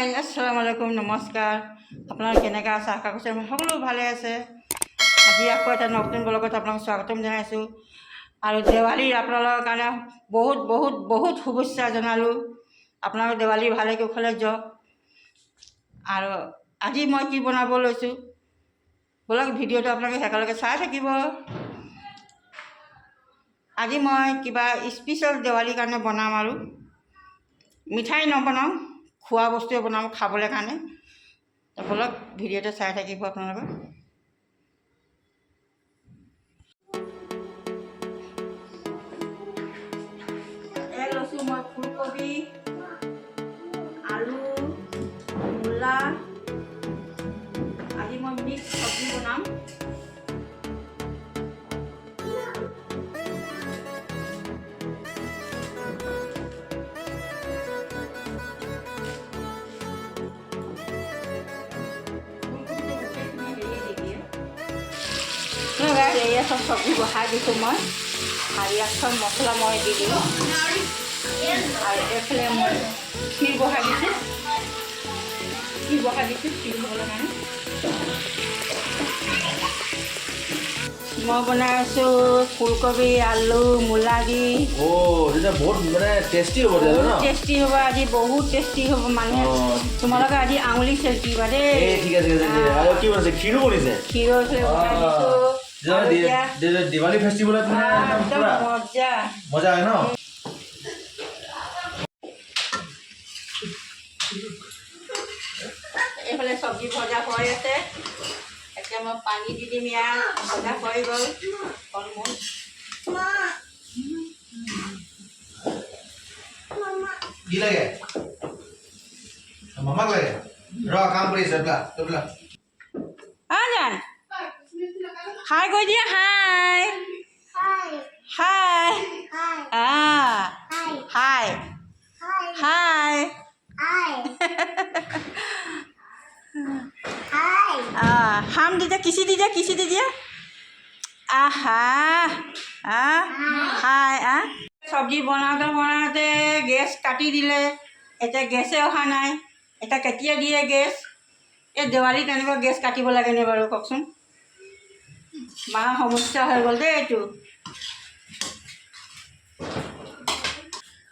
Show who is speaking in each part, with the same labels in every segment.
Speaker 1: হাই আসসালামু আলাইকুম নমস্কাৰ আপোনালোক কেনেকৈ আছে আশা কৰিছোঁ সকলো ভালে আছে আজি আকৌ এটা নতুন ব্লগত আপোনালোকক স্বাগতম জনাইছোঁ আৰু দেৱালীৰ আপোনালোকৰ কাৰণে বহুত বহুত বহুত শুভেচ্ছা জনালোঁ আপোনালোক দেৱালী ভালে কুশলে যাওক আৰু আজি মই কি বনাব লৈছোঁ বলক ভিডিঅ'টো আপোনালোকে শেষলৈকে চাই থাকিব আজি মই কিবা স্পেচিয়েল দেৱালীৰ কাৰণে বনাম আৰু মিঠাই নবনাওঁ খোৱা বস্তুৱে বনাম খাবলৈ কাৰণে বলক ভিডিঅ'টো চাই থাকিব আপোনালোকে এই লৈছোঁ মই ফুলকবি আলু মূলা আজি মই মিক্স চব্জি বনাম ये सब सब्जी बहाई दी मैं और इक सब मसला मैं दी दी और एफाले मैं खीर बहाई दी खीर खाने मैं बना फुलकबी आलू मूला दी
Speaker 2: बहुत माने टेस्टी हो
Speaker 1: टेस्टी हम आज बहुत टेस्टी हम माने तुम्हारे आज आंगुली सेल्फी दे
Speaker 2: ठीक है खीरो दिवाली फेस्टिवल
Speaker 1: मजा
Speaker 2: मजा है ना
Speaker 1: এইফালে সবজি ভজা হৈ আছে এতিয়া মই পানী দি দিম ইয়াত ভজা হৈ গ'ল অলমোষ্ট
Speaker 2: কি লাগে মামাক লাগে ৰ কাম কৰিছে তবলা
Speaker 1: জান হাই কৈ দিয়া হাই হাই হাই হাই হাম কিসি দি দিয়া আহা হাই চব্জি বনাওঁতে গেছ কাটি দিলে এতিয়া গেছে অহা নাই এতিয়া কেতিয়া দিয়ে গেছ এই দেৱালীত তেনেকুৱা গেছ কাটিব লাগেনে বাৰু কওকচোন মহা সমস্যা হৈ গ'ল দেই এইটো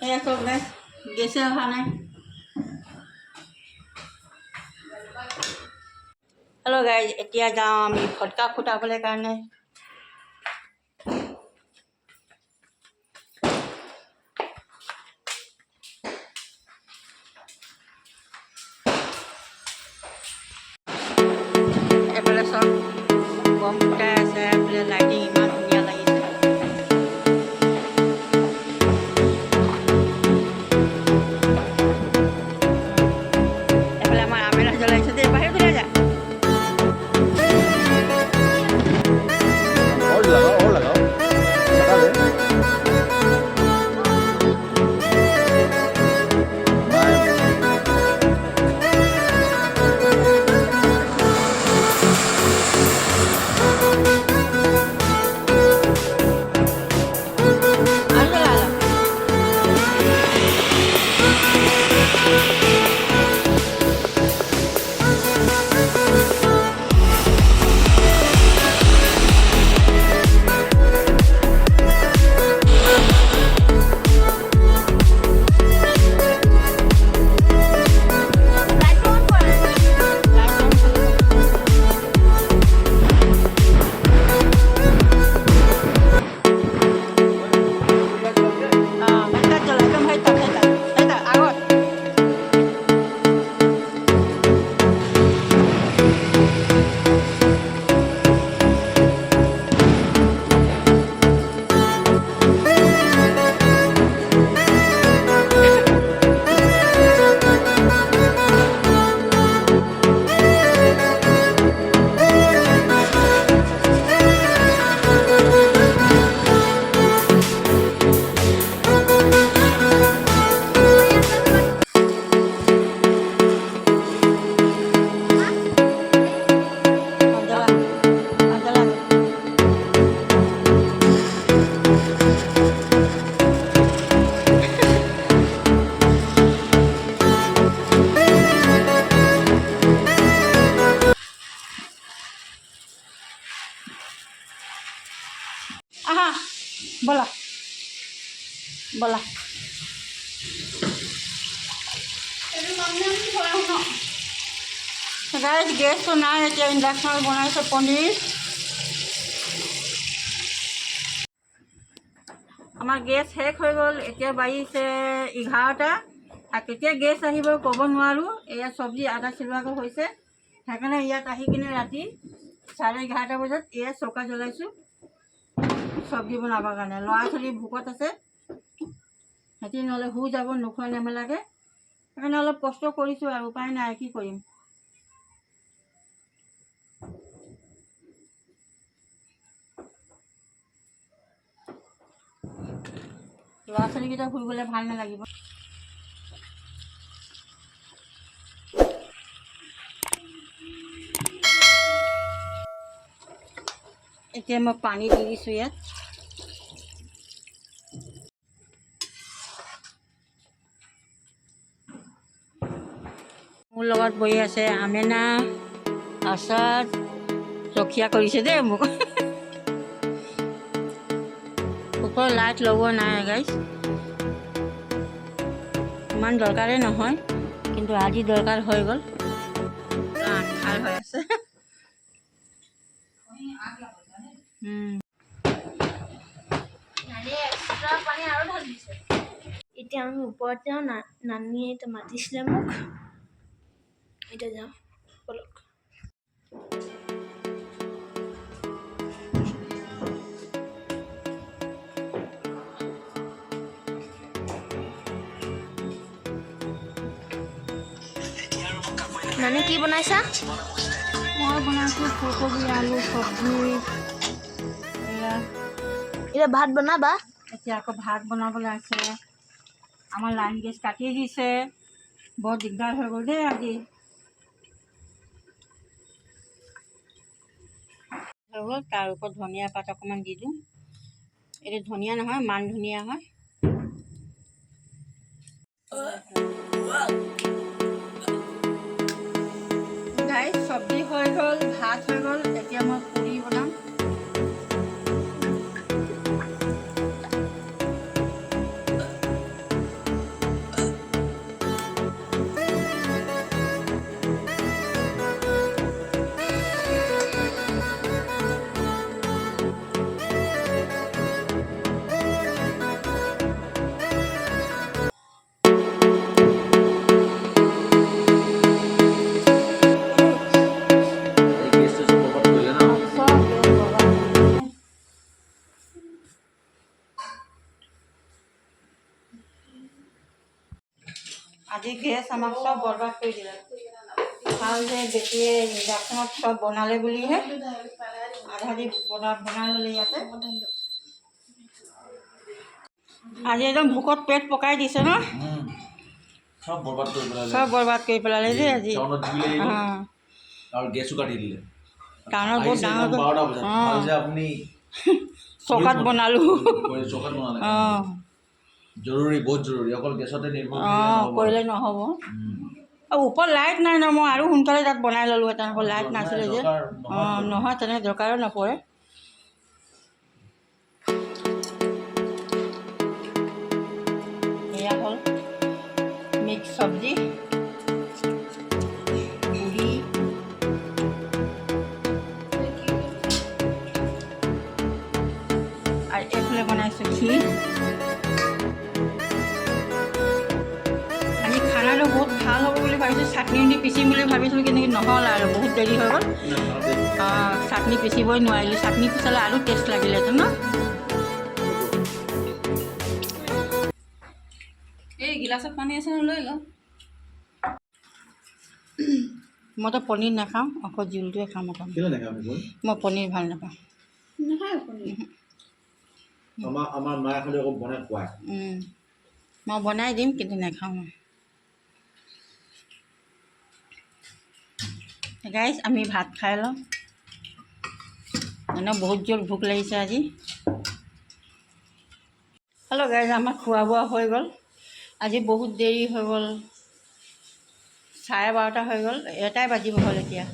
Speaker 1: এয়া চব গেছে অহা নাই হেল্ল' গাইজ এতিয়া যাওঁ আমি ফটকা ফুটাবলৈ কাৰণে এফালে চব বম ফুটাই আছে এফালে লাইটিং ইমান ধুনীয়া লাগিছে এফালে আমাৰ আমেলা জ্বলাইছে দেই বাহিৰত ওলাই যা
Speaker 2: और लगाओ सटा दे
Speaker 1: ব'লা ব'লা গাইজ গেছটো নাই এতিয়া ইণ্ডাকশ্যনত বনাইছে পনীৰ আমাৰ গেছ শেষ হৈ গ'ল এতিয়া বাজিছে 11টা আৰু কেতিয়া গেছ আহিব ক'ব নোৱাৰোঁ এয়া চব্জি আধা চিলোৱাকৈ হৈছে সেইকাৰণে ইয়াত আহি কিনে ৰাতি 11:30 বজাত এয়া চৌকা জ্বলাইছোঁ চব্জি বনাবৰ কাৰণে ল'ৰা ছোৱালী ভোকত আছে সিহঁতি নহ'লে শুই যাব নোখোৱা নেমেলাকৈ সেইকাৰণে অলপ কষ্ট কৰিছোঁ আৰু উপায় নাই কি কৰিম ল'ৰা ছোৱালীকেইটা শুই গ'লে ভাল নালাগিব এতিয়া মই পানী দি দিছোঁ ইয়াত মোৰ লগত বহি আছে আমেনা আচাদ ৰখীয়া কৰিছে দেই মোক ওপৰ লাইট লগোৱা নাই গাইজ ইমান দৰকাৰেই নহয় কিন্তু আজি দৰকাৰ হৈ গ'ল আন্ধাৰ হৈ আছে
Speaker 3: এতিয়া আমি ওপৰত যাওঁ নানীয়ে এতিয়া মাতিছিলে মোক এতিয়া যাওঁ বলক নানী কি বনাইছা
Speaker 1: মই বনাইছোঁ ফুলকবি আলু চব্জি
Speaker 3: এতিয়া ভাত বনাবা
Speaker 1: এতিয়া আকৌ ভাত বনাবলৈ আছে আমাৰ লাইন গেছ কাটি দিছে বৰ দিগদাৰ হৈ গ'ল দেই আজি হৈ গ'ল তাৰ ওপৰত ধনিয়া পাত অকণমান দি দিওঁ এইটো ধনিয়া নহয় মান ধনিয়া হয় গাইজ চব্জি হৈ গ'ল ভাত হৈ গ'ল এতিয়া মই পুৰি বনাম আজি গেছ আমাক চব বৰবাদ কৰি দিলে ভাল যে বেছিয়ে ইণ্ডাকশ্যনত চব বনালে বুলিহে আধা দি বনাই ল'লে ইয়াতে আজি একদম ভোকত পেট পকাই দিছে ন
Speaker 2: সব বৰবাদ কৰি পেলালে
Speaker 1: চব বৰবাদ কৰি পেলালে দেই আজি
Speaker 2: আৰু গেছো কাটি দিলে
Speaker 1: টাউনত বহুত ডাঙৰ
Speaker 2: 12টা বজাত ভাল যে আপুনি
Speaker 1: চৌকাত বনালোঁ
Speaker 2: চৌকাত বনালে
Speaker 1: অঁ
Speaker 2: জৰুৰী বহুত জৰুৰী অকল গেছতে নিৰ্ভৰ
Speaker 1: কৰিলে নহ'ব আৰু ওপৰত লাইট নাই ন মই আৰু সোনকালে তাত বনাই ল'লোঁ হেঁতেন আকৌ লাইট নাছিলে যে অঁ নহয় তেনে দৰকাৰো নপৰে এয়া হ'ল মিক্স চব্জি পুৰি আৰু এইফালে বনাইছোঁ খীৰ আজি খানাটো বহুত ভাল হ'ব বুলি ভাবিছোঁ চাটনি দি পিচিম বুলি ভাবিছিলোঁ কিন্তু নহ'ল আৰু বহুত দেৰি হৈ গ'ল চাটনি পিচিবই নোৱাৰিলোঁ চাটনি পিচালে আৰু টেষ্ট লাগিলেহেঁতেন ন
Speaker 4: এই গিলাচত পানী আছে লৈ ল
Speaker 1: মইতো পনীৰ নাখাওঁ অকল জোলটোৱে খাম অকণ মই পনীৰ ভাল নাপাওঁ
Speaker 2: আমাৰ মায়ে খালি আকৌ বনাই খুৱায়
Speaker 1: মই বনাই দিম কিন্তু নাখাওঁ গাইজ আমি ভাত খাই লওঁ মানে বহুত জোৰ ভোক লাগিছে আজি হেল্ল' গাইজ আমাৰ খোৱা বোৱা হৈ গ'ল আজি বহুত দেৰি হৈ গ'ল 12:30 হৈ গ'ল 1টাই বাজিব হ'ল এতিয়া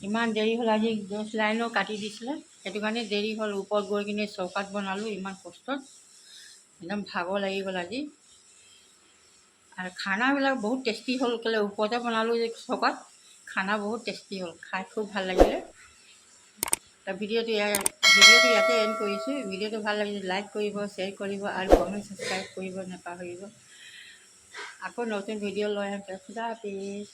Speaker 1: ইমান দেৰি হ'ল আজি গেছ লাইনো কাটি দিছিলে সেইটো কাৰণে দেৰি হ'ল। ওপৰত গৈ কিনে চৌকাত বনালোঁ ইমান কষ্টত, একদম ভাগৰ লাগি গ'ল আজি। আৰু খানাবিলাক বহুত টেষ্টি হ'ল, কেলৈ ওপৰতে বনালোঁ যে চৌকাত, খানা বহুত টেষ্টি হ'ল, খাই খুব ভাল লাগিলে। ভিডিঅ'টো ইয়াতে এণ্ড কৰিছোঁ। ভিডিঅ'টো ভাল লাগিলে লাইক কৰিব, শ্বেয়াৰ কৰিব আৰু কমেণ্ট ছাবস্ক্ৰাইব কৰিব নাপাহৰিব। আকৌ নতুন ভিডিঅ' লৈ আহিম। খুদা হাফিজ।